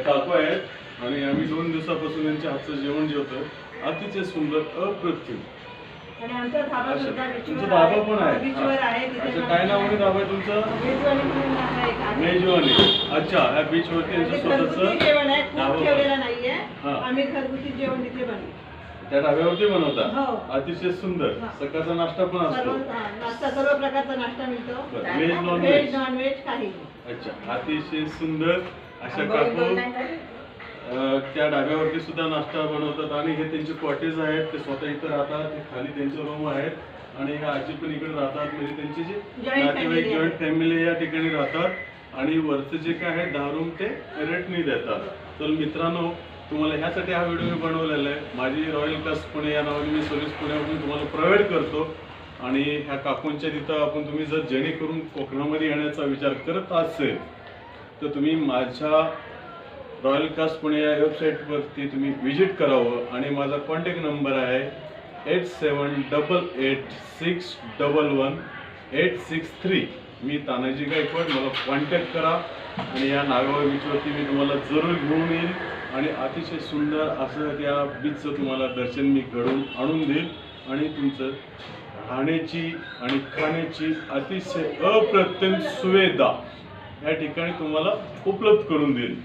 काकू आहेत आणि आम्ही 2 दिवसापासून यांच्या हातचं जेवण जेवतोय. अतिशय सुंदर, अप्रतिम. आणि आमचा धाबा सुद्धा तुमचा धाबा पण आहे? बीचवर आहे. अच्छा, काय नाव आहे धाबा आहे तुमचं? मेजवानी म्हणून आहे. मेजवानी. अच्छा, या बीच वरती यांचं स्वतःचं जेवण आहे. खूप ठेवलेलं नाहीये. हां. आम्ही घरगुती जेवण तिथे बनवतो. त्या ढाब्यावरती बनवता? हो. अतिशय सुंदर. सकाळचा नाश्ता पण असतो? नाश्ता, सर्व प्रकारचा नाश्ता मिळतो. Veg non veg? नॉनव्हेज काही. अच्छा, अतिशय सुंदर अशा काकू त्या ढाब्यावरती सुद्धा नाश्ता बनवतात आणि हे त्यांचे कॉटेज आहेत. ते स्वतः इथं राहतात. ते खाली त्यांचे रूम आहेत आणि ह्या आजी पण इकडे राहतात. म्हणजे त्यांची जे नातेवाईक जॉईंट फॅमिली या ठिकाणी राहतात आणि वरचं जे काय आहे 10 रूम ते रेंटनी देतात. तर मित्रांनो, तुम्हाला ह्यासाठी हा व्हिडिओ मी बनवलेला आहे. माझी रॉयल कास्ट पुणे या नावाने मी सर्व्हिस पुण्यामधून तुम्हाला प्रोव्हाइड करतो आणि ह्या काकूंच्या तिथं आपण तुम्ही जर जेणेकरून कोकणामध्ये येण्याचा विचार करत असेल तर तुम्ही माझ्या रॉयल कास्ट पुणे या वेबसाईटवरती तुम्ही व्हिजिट करावं आणि माझा कॉन्टॅक्ट नंबर आहे 8788611863. मी तानाजी गायकवाड. मला कॉन्टॅक्ट करा आणि या नागाव बीचवरती मी तुम्हाला जरूर घेऊन येईल आणि अतिशय सुंदर असं त्या बीचचं तुम्हाला दर्शन मी घडवून आणून देईल आणि तुमचं राहण्याची आणि खाण्याची अतिशय अप्रतिम सुविधा या ठिकाणी तुम्हाला उपलब्ध करून देईल.